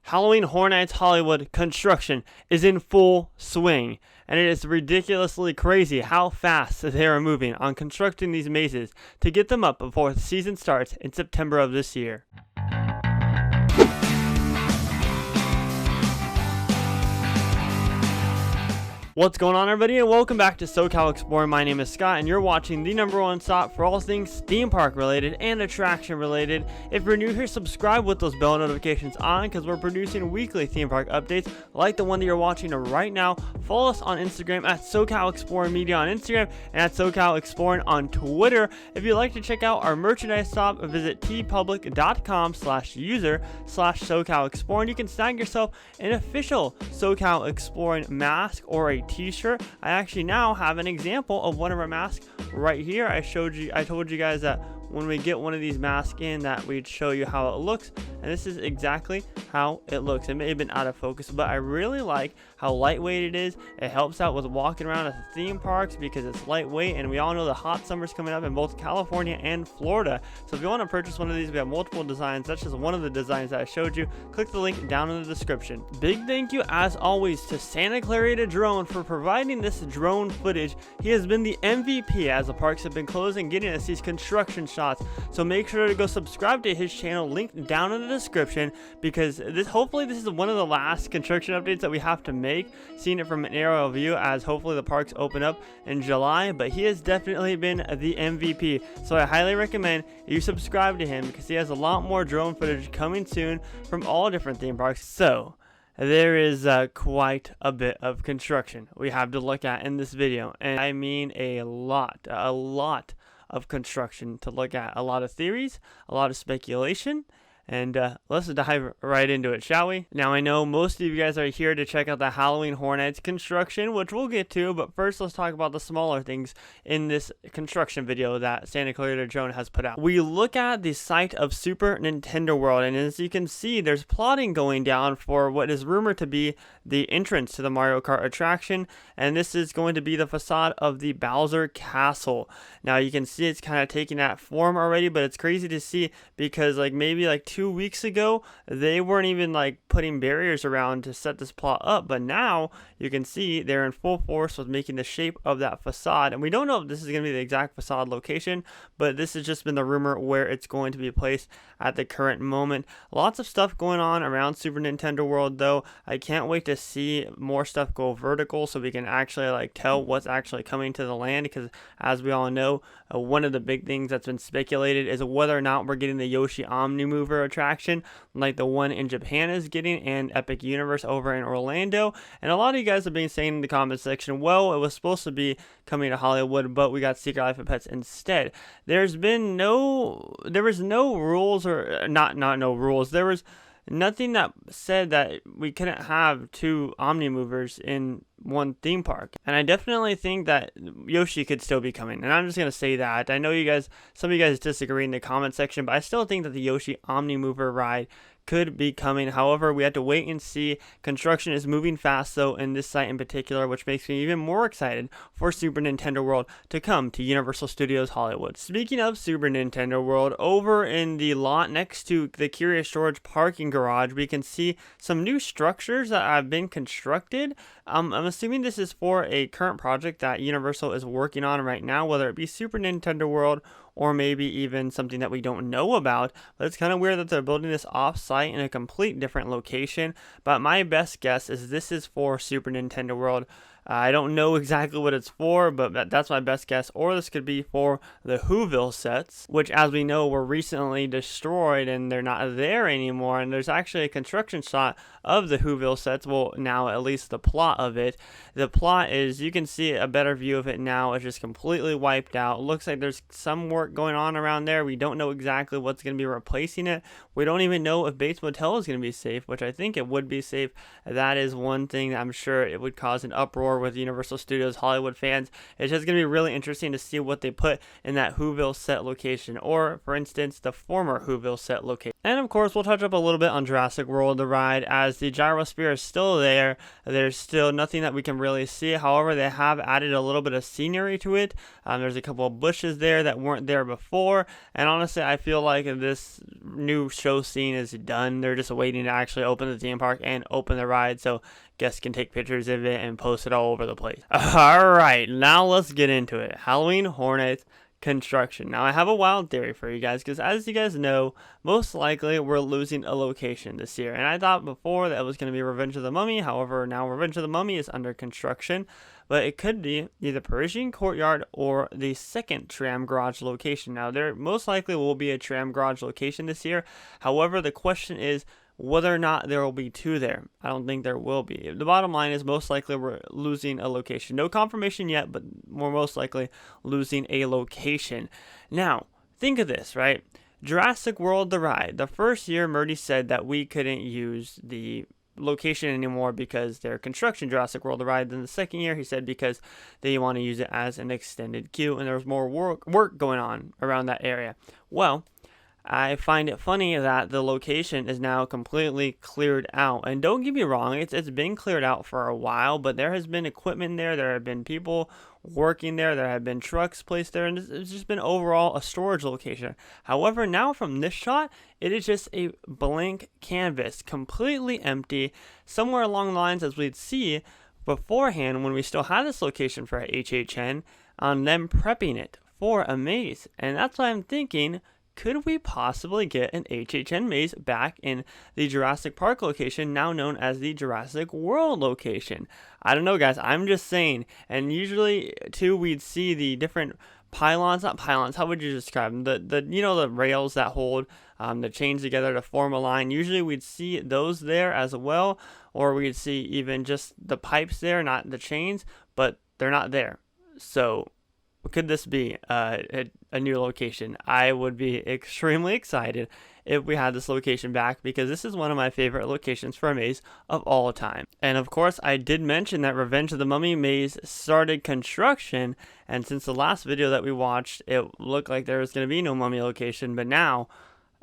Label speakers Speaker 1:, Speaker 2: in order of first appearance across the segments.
Speaker 1: Halloween Horror Nights Hollywood construction is in full swing, and it is ridiculously crazy how fast they are moving on constructing these mazes to get them up before the season starts in September of this year. What's going on, everybody, and welcome back to SoCal Exploring. My name is Scott, and you're watching the #1 stop for all things theme park related and attraction related. If you're new here, subscribe with those bell notifications on, because we're producing weekly theme park updates like the one that you're watching right now. Follow us on Instagram at SoCal Exploring Media on Instagram and at SoCal Exploring on Twitter. If you'd like to check out our merchandise shop, visit tpublic.com/user/SoCal Exploring. You can snag yourself an official SoCal Exploring mask or a t-shirt. I actually now have an example of one of our masks right here. I told you guys that when we get one of these masks in that we'd show you how it looks, and this is exactly how it looks. It may have been out of focus, but I really like how lightweight it is. It helps out with walking around at the theme parks because it's lightweight, and we all know the hot summer's coming up in both California and Florida. So if you want to purchase one of these, we have multiple designs. That's just one of the designs that I showed you. Click the link down in the description. Big thank you as always to Santa Clarita Drone for providing this drone footage. He has been the MVP as the parks have been closing, getting us these construction shots. So make sure to go subscribe to his channel, linked down in the description, because hopefully this is one of the last construction updates that we have to make, seeing it from an aerial view, as hopefully the parks open up in July. But he has definitely been the MVP, so I highly recommend you subscribe to him, because he has a lot more drone footage coming soon from all different theme parks. So there is quite a bit of construction we have to look at in this video, and I mean a lot of construction to look at. A lot of theories, a lot of speculation, and let's dive right into it, shall we? Now, I know most of you guys are here to check out the Halloween Horror Nights construction, which we'll get to, but first let's talk about the smaller things in this construction video that Santa Clarita Drone has put out. We look at the site of Super Nintendo World, and as you can see, there's plotting going down for what is rumored to be the entrance to the Mario Kart attraction, and this is going to be the facade of the Bowser Castle. Now, you can see it's kind of taking that form already, but it's crazy to see because maybe 2 weeks ago they weren't even putting barriers around to set this plot up, but now you can see they're in full force with making the shape of that facade. And we don't know if this is going to be the exact facade location, but this has just been the rumor where it's going to be placed at the current moment. Lots of stuff going on around Super Nintendo World, though. I can't wait to see more stuff go vertical so we can actually tell what's actually coming to the land, because as we all know, one of the big things that's been speculated is whether or not we're getting the Yoshi Omni Mover attraction like the one in Japan is getting, and Epic Universe over in Orlando. And a lot of you guys have been saying in the comment section, well, it was supposed to be coming to Hollywood, but we got Secret Life of Pets instead. There was no rules, or not no rules. There was nothing that said that we couldn't have two Omni Movers in one theme park. And I definitely think that Yoshi could still be coming, and I'm just gonna say that. I know some of you guys disagree in the comment section, but I still think that the Yoshi Omni Mover ride could be coming. However, we have to wait and see. Construction is moving fast, though, in this site in particular, which makes me even more excited for Super Nintendo World to come to Universal Studios Hollywood. Speaking of Super Nintendo World, over in the lot next to the Curious George parking garage, we can see some new structures that have been constructed. I'm assuming this is for a current project that Universal is working on right now, whether it be Super Nintendo World or maybe even something that we don't know about. But it's kind of weird that they're building this off-site in a complete different location. But my best guess is this is for Super Nintendo World. I don't know exactly what it's for, but that's my best guess. Or this could be for the Whoville sets, which, as we know, were recently destroyed and they're not there anymore. And there's actually a construction shot of the Whoville sets. Well, now at least the plot of it. The plot is, you can see a better view of it now. It's just completely wiped out. It looks like there's some work going on around there. We don't know exactly what's going to be replacing it. We don't even know if Bates Motel is going to be safe, which I think it would be safe. That is one thing that I'm sure it would cause an uproar sure with Universal Studios Hollywood fans. It's just going to be really interesting to see what they put in that Whoville set location, or for instance the former Whoville set location. And of course we'll touch up a little bit on Jurassic World, the ride, as the gyrosphere is still there. There's still nothing that we can really see. However, they have added a little bit of scenery to it. There's a couple of bushes there that weren't there before, and honestly I feel like this new show scene is done. They're just waiting to actually open the theme park and open the ride so guests can take pictures of it and post it all over the place. Alright, now let's get into it. Halloween Hornets construction. Now I have a wild theory for you guys, because as you guys know, most likely we're losing a location this year, and I thought before that it was going to be Revenge of the Mummy. However, now Revenge of the Mummy is under construction, but it could be either Parisian Courtyard or the second Tram Garage location. Now there most likely will be a Tram Garage location this year. However, the question is whether or not there will be two there. I don't think there will be. The bottom line is most likely we're losing a location. No confirmation yet, but we're most likely losing a location. Now, think of this, right? Jurassic World, the ride. The first year, Murdy said that we couldn't use the location anymore because they're construction Jurassic World, the ride. Then the second year, he said because they want to use it as an extended queue, and there was more work going on around that area. Well, I find it funny that the location is now completely cleared out. And don't get me wrong, it's been cleared out for a while, but there has been equipment there, there have been people working there, there have been trucks placed there, and it's just been overall a storage location. However, now from this shot, it is just a blank canvas, completely empty, somewhere along the lines as we'd see beforehand when we still had this location for HHN, on them prepping it for a maze. And that's why I'm thinking, could we possibly get an HHN maze back in the Jurassic Park location, now known as the Jurassic World location? I don't know, guys. I'm just saying. And usually, too, we'd see the different pylons, not pylons, how would you describe them? The you know, the rails that hold the chains together to form a line. Usually, we'd see those there as well, or we'd see even just the pipes there, not the chains, but they're not there. So could this be a new location? I would be extremely excited if we had this location back, because this is one of my favorite locations for a maze of all time. And of course, I did mention that Revenge of the Mummy maze started construction, and since the last video that we watched, it looked like there was going to be no mummy location, but now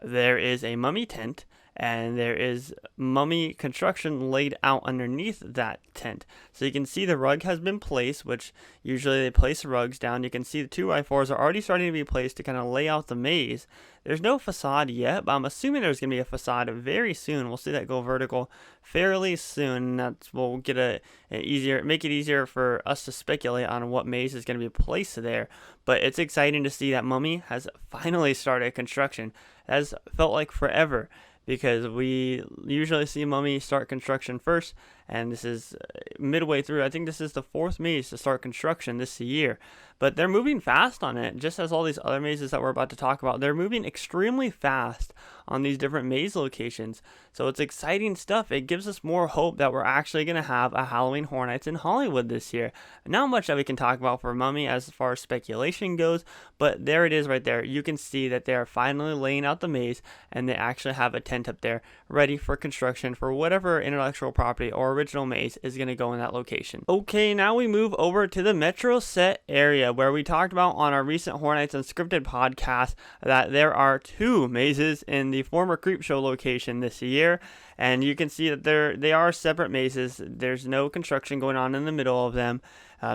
Speaker 1: there is a mummy tent, and there is mummy construction laid out underneath that tent. So you can see the rug has been placed, which usually they place rugs down. You can see the 2x4s are already starting to be placed to kind of lay out the maze. There's no facade yet, but I'm assuming there's going to be a facade very soon. We'll see that go vertical fairly soon. That will get make it easier for us to speculate on what maze is going to be placed there. But it's exciting to see that mummy has finally started construction. It has felt like forever, because we usually see mummy start construction first, and this is midway through. I think this is the fourth maze to start construction this year, but they're moving fast on it, just as all these other mazes that we're about to talk about. They're moving extremely fast on these different maze locations, so it's exciting stuff. It gives us more hope that we're actually going to have a Halloween Horror Nights in Hollywood this year. Not much that we can talk about for mummy as far as speculation goes, but there it is right there. You can see that they are finally laying out the maze, and they actually have a tent up there ready for construction for whatever intellectual property or original maze is going to go in that location. Okay, now we move over to the Metro set area, where we talked about on our recent Horror Nights Unscripted podcast that there are two mazes in the former Creepshow location this year, and you can see that they are separate mazes. There's no construction going on in the middle of them,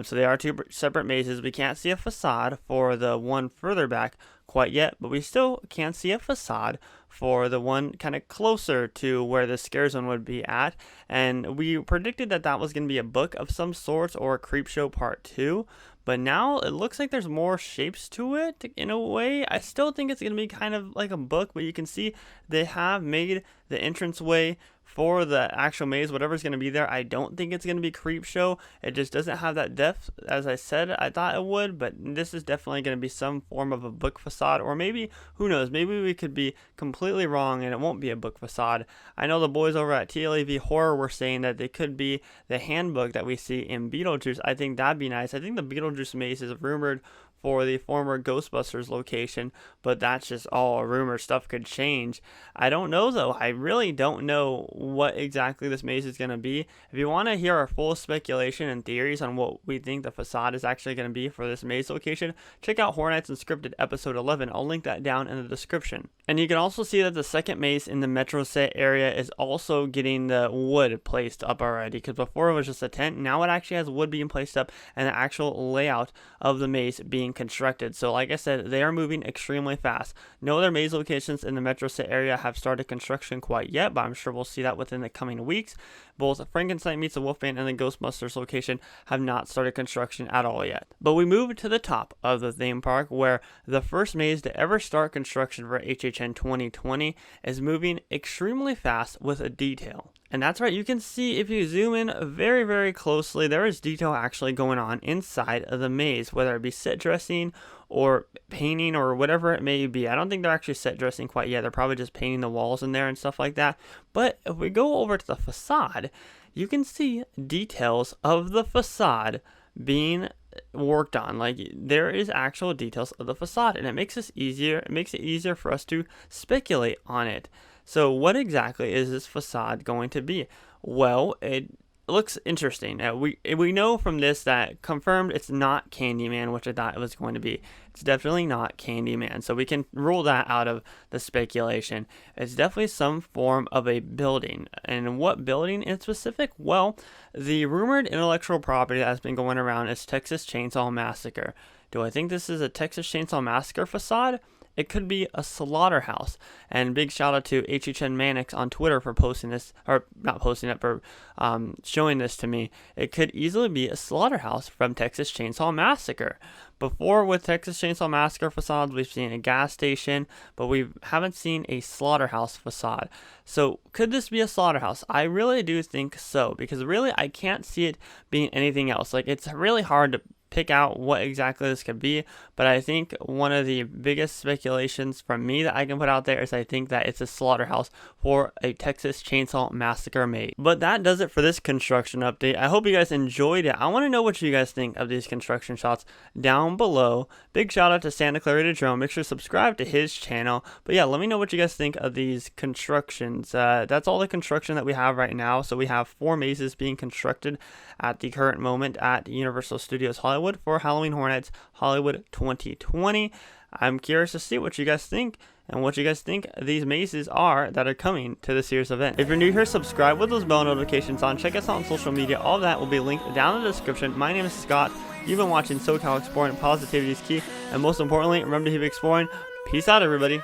Speaker 1: so they are two separate mazes. We can't see a facade for the one further back quite yet, but we still can't see a facade for the one kind of closer to where the scare zone would be at. And we predicted that that was going to be a book of some sorts or a Creepshow Part 2. But now it looks like there's more shapes to it in a way. I still think it's going to be kind of like a book, but you can see they have made the entranceway for the actual maze, whatever's going to be there. I don't think it's going to be Creepshow. It just doesn't have that depth, as I said I thought it would, but this is definitely going to be some form of a book facade, or maybe, who knows, maybe we could be completely wrong and it won't be a book facade. I know the boys over at TLAV Horror were saying that they could be the handbook that we see in Beetlejuice. I think that'd be nice. I think the Beetlejuice maze is rumored for the former Ghostbusters location, but that's just all a rumor. Stuff could change. I don't know though. I really don't know what exactly this maze is going to be. If you want to hear our full speculation and theories on what we think the facade is actually going to be for this maze location, check out Hornets Unscripted episode 11. I'll link that down in the description. And you can also see that the second maze in the Metro set area is also getting the wood placed up already, because before it was just a tent. Now it actually has wood being placed up and the actual layout of the maze being constructed. So like I said, they are moving extremely fast. No other maze locations in the Metro set area have started construction quite yet, but I'm sure we'll see that within the coming weeks. Both Frankenstein Meets the Wolfman and the Ghostbusters location have not started construction at all yet. But we move to the top of the theme park, where the first maze to ever start construction for HHN 2020 is moving extremely fast with a detail. And that's right, you can see if you zoom in very, very closely, there is detail actually going on inside of the maze, whether it be set dressing or painting or whatever it may be. I don't think they're actually set dressing quite yet. They're probably just painting the walls in there and stuff like that. But if we go over to the facade, you can see details of the facade being worked on. Like, there is actual details of the facade, and it makes it easier for us to speculate on it. So what exactly is this facade going to be? Well, it looks interesting. We know from this that confirmed it's not Candyman, which I thought it was going to be. It's definitely not Candyman, so we can rule that out of the speculation. It's definitely some form of a building. And what building in specific? Well, the rumored intellectual property that has been going around is Texas Chainsaw Massacre. Do I think this is a Texas Chainsaw Massacre facade? It could be a slaughterhouse. And big shout out to HHN Mannix on Twitter for posting this, or not posting it, for showing this to me. It could easily be a slaughterhouse from Texas Chainsaw Massacre. Before, with Texas Chainsaw Massacre facades, we've seen a gas station, but we haven't seen a slaughterhouse facade. So could this be a slaughterhouse? I really do think so, because really I can't see it being anything else. Like, it's really hard to pick out what exactly this could be, but I think one of the biggest speculations from me that I can put out there is I think that it's a slaughterhouse for a Texas Chainsaw Massacre maze. But that does it for this construction update. I hope you guys enjoyed it. I want to know what you guys think of these construction shots down below. Big shout out to Santa Clarita Drone. Make sure to subscribe to his channel. But yeah, let me know what you guys think of these constructions. That's all the construction that we have right now. So we have 4 mazes being constructed at the current moment at Universal Studios Hollywood for Halloween Horror Nights Hollywood 2020. I'm curious to see what you guys think and what you guys think these mazes are that are coming to this year's event. If you're new here, subscribe with those bell notifications on. Check us out on social media. All of that will be linked down in the description. My name is Scott. You've been watching SoCal Exploring. Positivity is key. And most importantly, remember to keep exploring. Peace out, everybody.